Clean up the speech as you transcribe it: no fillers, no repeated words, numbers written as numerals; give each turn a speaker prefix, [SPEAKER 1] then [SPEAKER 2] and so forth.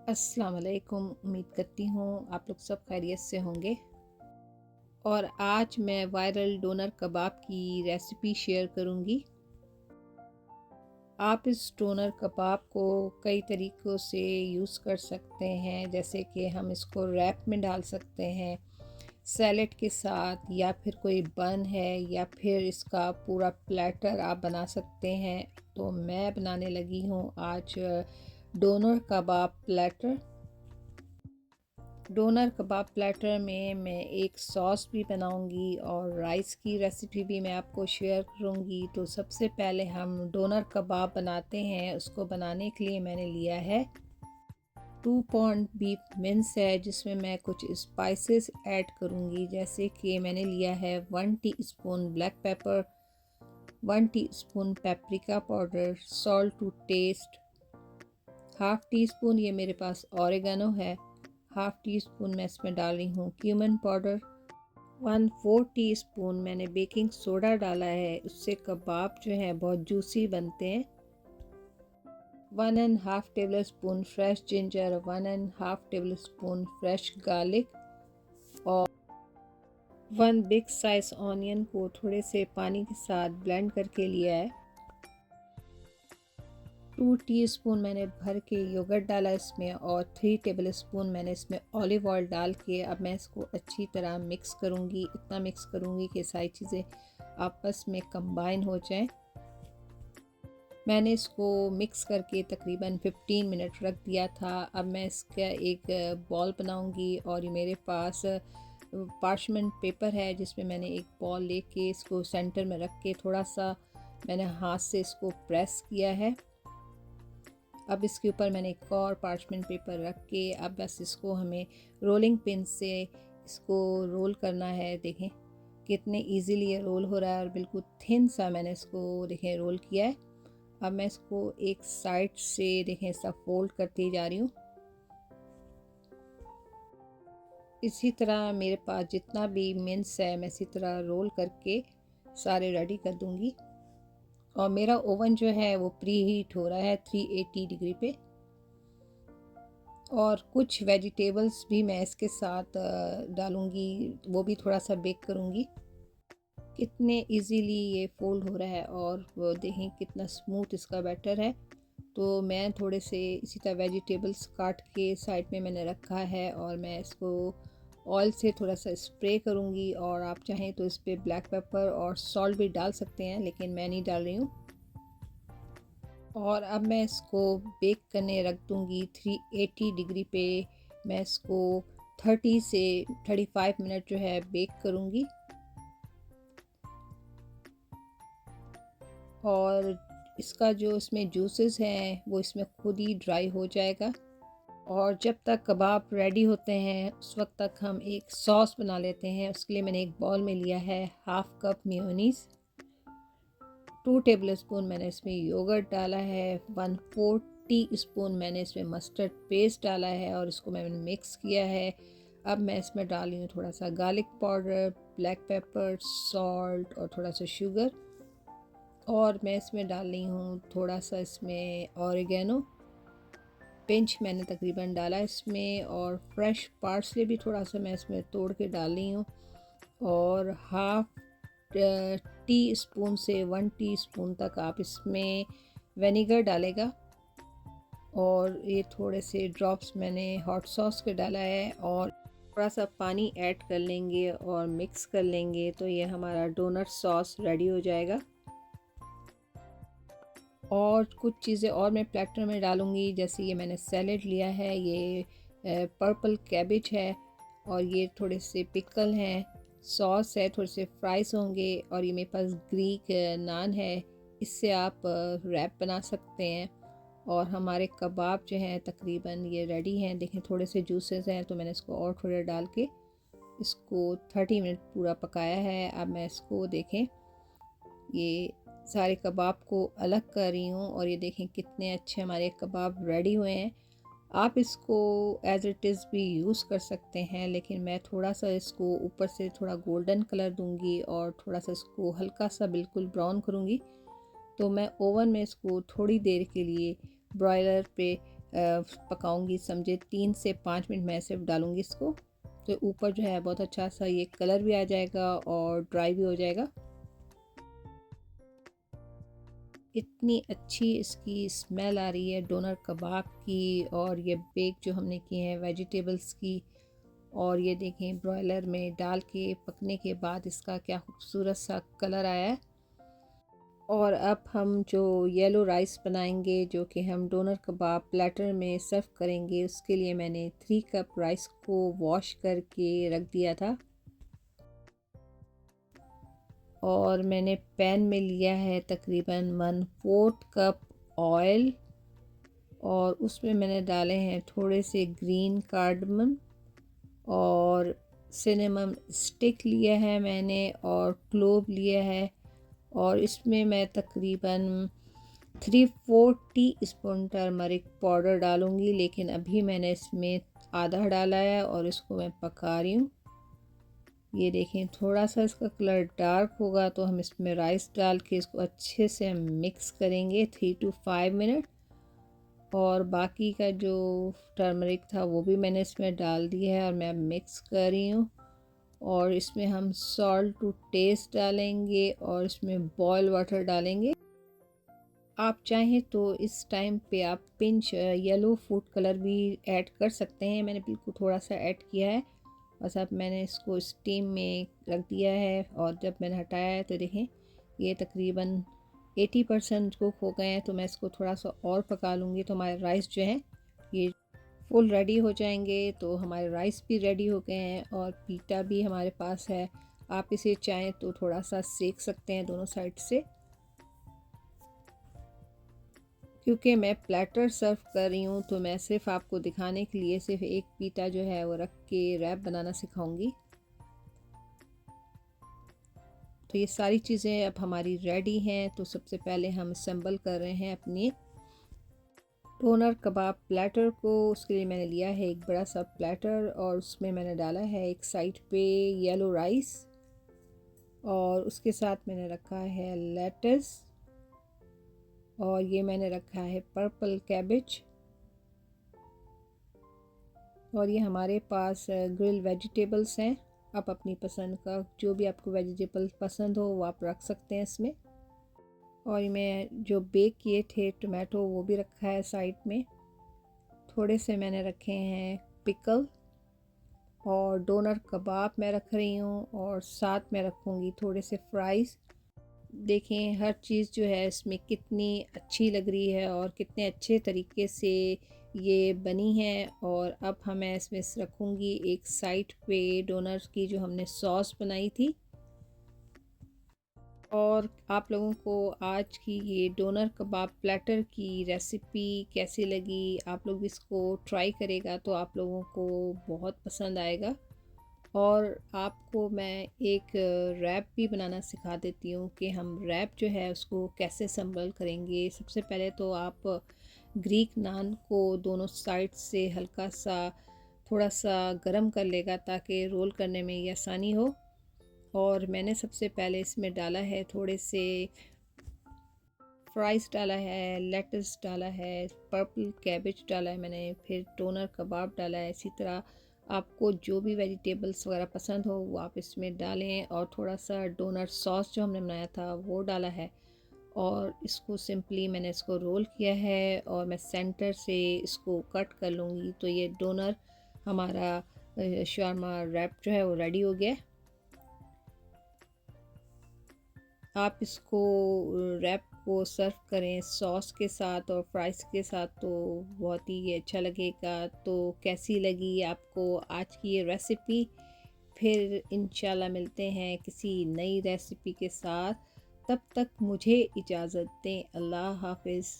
[SPEAKER 1] अस्सलाम वालेकुम। उम्मीद करती हूँ आप लोग सब खैरियत से होंगे। और आज मैं वायरल डोनर कबाब की रेसिपी शेयर करूँगी। आप इस डोनर कबाब को कई तरीक़ों से यूज़ कर सकते हैं, जैसे कि हम इसको रैप में डाल सकते हैं सैलेड के साथ, या फिर कोई बन है, या फिर इसका पूरा प्लेटर आप बना सकते हैं। तो मैं बनाने लगी हूँ आज डोनर कबाब प्लेटर। डोनर कबाब प्लेटर में मैं एक सॉस भी बनाऊंगी और राइस की रेसिपी भी मैं आपको शेयर करूंगी। तो सबसे पहले हम डोनर कबाब बनाते हैं। उसको बनाने के लिए मैंने लिया है 2 पाउंड बीफ मिन्स है, जिसमें मैं कुछ स्पाइसेस ऐड करूंगी। जैसे कि मैंने लिया है 1 teaspoon black pepper, 1 teaspoon paprika powder, salt to taste, half teaspoon ये मेरे पास ऑरिगेनो है, हाफ़ टी स्पून मैं इसमें डाल रही हूँ क्यूमिन पाउडर, 1/4 टीस्पून मैंने बेकिंग सोडा डाला है, उससे कबाब जो है बहुत जूसी बनते हैं। 1 and half table spoon fresh ginger, 1 and half table spoon fresh garlic, और 1 बिग साइज ऑनियन को थोड़े से पानी के साथ ब्लेंड करके लिया है। 2 टीस्पून मैंने भर के योगर्ट डाला इसमें, और 3 टेबल स्पून मैंने इसमें ऑलिव ऑयल डाल के अब मैं इसको अच्छी तरह मिक्स करूँगी। इतना मिक्स करूँगी कि सारी चीज़ें आपस में कंबाइन हो जाएं। मैंने इसको मिक्स करके तकरीबन 15 मिनट रख दिया था। अब मैं इसका एक बॉल बनाऊंगी, और ये मेरे पास पार्चमेंट पेपर है, जिसमें मैंने एक बॉल लेके इसको सेंटर में रख के थोड़ा सा मैंने हाथ से इसको प्रेस किया है। अब इसके ऊपर मैंने एक और पार्चमेंट पेपर रख के अब बस इसको हमें रोलिंग पिन से इसको रोल करना है। देखें कितने इजीली ये रोल हो रहा है, और बिल्कुल थिन सा मैंने इसको देखें रोल किया है। अब मैं इसको एक साइड से देखें ऐसा फोल्ड करती जा रही हूँ। इसी तरह मेरे पास जितना भी मिन्स है मैं इसी तरह रोल करके सारे रेडी कर दूँगी। और मेरा ओवन जो है वो प्री हीट हो रहा है 380 डिग्री पे। और कुछ वेजिटेबल्स भी मैं इसके साथ डालूँगी, वो भी थोड़ा सा बेक करूँगी। कितने इजीली ये फोल्ड हो रहा है, और वो देखें कितना स्मूथ इसका बैटर है। तो मैं थोड़े से इसी तरह वेजिटेबल्स काट के साइड में मैंने रखा है, और मैं इसको ऑयल से थोड़ा सा स्प्रे करूँगी। और आप चाहें तो इस पर ब्लैक पेपर और सॉल्ट भी डाल सकते हैं, लेकिन मैं नहीं डाल रही हूँ। और अब मैं इसको बेक करने रख दूँगी 380 डिग्री पे। मैं इसको 30 से 35 मिनट जो है बेक करूँगी। और इसका जो इसमें जूसेस हैं वो इसमें खुद ही ड्राई हो जाएगा। और जब तक कबाब रेडी होते हैं उस वक्त तक हम एक सॉस बना लेते हैं। उसके लिए मैंने एक बाउल में लिया है half cup mayonnaise, 2 table spoon मैंने इसमें योगर्ट डाला है, 1/4 टीस्पून मैंने इसमें मस्टर्ड पेस्ट डाला है, और इसको मैंने मिक्स किया है। अब मैं इसमें डाल रही हूँ थोड़ा सा garlic powder, black pepper, salt और थोड़ा सा शुगर। और मैं इसमें डाल रही हूँ थोड़ा सा इसमें ऑरिगेनो पिंच मैंने तकरीबन डाला इसमें, और फ्रेश पार्सले भी थोड़ा सा मैं इसमें तोड़ के डाल रही हूँ। और हाफ़ टी स्पून से 1 टीस्पून तक आप इसमें विनेगर डालेगा। और ये थोड़े से ड्रॉप्स मैंने हॉट सॉस के डाला है, और थोड़ा सा पानी ऐड कर लेंगे और मिक्स कर लेंगे, तो ये हमारा डोनट सॉस रेडी हो जाएगा। और कुछ चीज़ें और मैं प्लेटर में डालूँगी, जैसे ये मैंने सैलेड लिया है, ये पर्पल कैबेज है, और ये थोड़े से पिकल हैं, सॉस है, थोड़े से फ्राइज़ होंगे, और ये मेरे पास ग्रीक नान है। इससे आप रैप बना सकते हैं। और हमारे कबाब जो हैं तकरीबन ये रेडी हैं। देखें थोड़े से जूसेस हैं, तो मैंने इसको और थोड़ा डाल के इसको 30 मिनट पूरा पकाया है। अब मैं इसको देखें ये सारे कबाब को अलग कर रही हूँ, और ये देखें कितने अच्छे हमारे कबाब रेडी हुए हैं। आप इसको एज इट इज़ भी यूज़ कर सकते हैं, लेकिन मैं थोड़ा सा इसको ऊपर से थोड़ा गोल्डन कलर दूंगी, और थोड़ा सा इसको हल्का सा बिल्कुल ब्राउन करूँगी। तो मैं ओवन में इसको थोड़ी देर के लिए ब्रॉयलर पे पकाऊंगी, समझे 3 से 5 मिनट मैं सिर्फ डालूंगी इसको। तो ऊपर जो है बहुत अच्छा सा ये कलर भी आ जाएगा और ड्राई भी हो जाएगा। इतनी अच्छी इसकी स्मेल आ रही है डोनर कबाब की, और ये बेक जो हमने किए हैं वेजिटेबल्स की। और ये देखें ब्रॉयलर में डाल के पकने के बाद इसका क्या खूबसूरत सा कलर आया है। और अब हम जो येलो राइस बनाएंगे, जो कि हम डोनर कबाब प्लेटर में सर्व करेंगे, उसके लिए मैंने 3 कप राइस को वॉश करके रख दिया था। और मैंने पैन में लिया है तकरीबन 1/4 कप ऑयल, और उसमें मैंने डाले हैं थोड़े से ग्रीन कार्डमम और सिनेमम स्टिक लिया है मैंने, और क्लोव लिया है। और इसमें मैं तकरीबन 3/4 टीस्पून टर्मरिक पाउडर डालूँगी, लेकिन अभी मैंने इसमें आधा डाला है और इसको मैं पका रही हूँ। ये देखें थोड़ा सा इसका कलर डार्क होगा तो हम इसमें राइस डाल के इसको अच्छे से मिक्स करेंगे 3 to 5 मिनट। और बाकी का जो टर्मरिक था वो भी मैंने इसमें डाल दिया है और मैं मिक्स कर रही हूँ। और इसमें हम सॉल्ट टू टेस्ट डालेंगे और इसमें बॉयल वाटर डालेंगे। आप चाहें तो इस टाइम पे आप पिंच येलो फूड कलर भी ऐड कर सकते हैं। मैंने बिल्कुल थोड़ा सा ऐड किया है। बस अब मैंने इसको स्टीम में रख दिया है, और जब मैंने हटाया है तो देखें ये तकरीबन 80% कुक हो गए हैं। तो मैं इसको थोड़ा सा और पका लूँगी तो हमारे राइस जो है ये फुल रेडी हो जाएंगे। तो हमारे राइस भी रेडी हो गए हैं और पीटा भी हमारे पास है। आप इसे चाहें तो थोड़ा सा सेक सकते हैं दोनों साइड से। क्योंकि मैं प्लेटर सर्व कर रही हूँ तो मैं सिर्फ आपको दिखाने के लिए सिर्फ एक पीटा जो है वो रख के रैप बनाना सिखाऊंगी। तो ये सारी चीज़ें अब हमारी रेडी हैं। तो सबसे पहले हम असेंबल कर रहे हैं अपनी डोनर कबाब प्लेटर को। उसके लिए मैंने लिया है एक बड़ा सा प्लेटर, और उसमें मैंने डाला है एक साइड पे येलो राइस, और उसके साथ मैंने रखा है लेटस, और ये मैंने रखा है पर्पल कैबेज, और ये हमारे पास ग्रिल वेजिटेबल्स हैं। आप अपनी पसंद का जो भी आपको वेजिटेबल पसंद हो वो आप रख सकते हैं इसमें। और मैं जो बेक किए थे टोमेटो वो भी रखा है साइड में। थोड़े से मैंने रखे हैं पिकल, और डोनर कबाब मैं रख रही हूँ, और साथ में रखूँगी थोड़े से फ्राइज़। देखें हर चीज़ जो है इसमें कितनी अच्छी लग रही है और कितने अच्छे तरीके से ये बनी है। और अब मैं इसमें रखूँगी एक साइड पे डोनर की जो हमने सॉस बनाई थी। और आप लोगों को आज की ये डोनर कबाब प्लेटर की रेसिपी कैसी लगी? आप लोग इसको ट्राई करेगा तो आप लोगों को बहुत पसंद आएगा। और आपको मैं एक रैप भी बनाना सिखा देती हूँ कि हम रैप जो है उसको कैसे असम्बल करेंगे। सबसे पहले तो आप ग्रीक नान को दोनों साइड से हल्का सा थोड़ा सा गरम कर लेगा ताकि रोल करने में ये आसानी हो। और मैंने सबसे पहले इसमें डाला है थोड़े से फ्राइज़ डाला है, लेटस डाला है, पर्पल कैबेज डाला है मैंने, फिर डोनर कबाब डाला है। इसी तरह आपको जो भी वेजिटेबल्स वगैरह पसंद हो वो आप इसमें डालें। और थोड़ा सा डोनर सॉस जो हमने बनाया था वो डाला है, और इसको सिंपली मैंने इसको रोल किया है और मैं सेंटर से इसको कट कर लूँगी। तो ये डोनर हमारा शारमा रैप जो है वो रेडी हो गया है। आप इसको रैप को सर्व करें सॉस के साथ और फ्राइज़ के साथ तो बहुत ही अच्छा लगेगा। तो कैसी लगी आपको आज की ये रेसिपी? फिर इंशाल्लाह मिलते हैं किसी नई रेसिपी के साथ। तब तक मुझे इजाज़त दें। अल्लाह हाफ़िज़।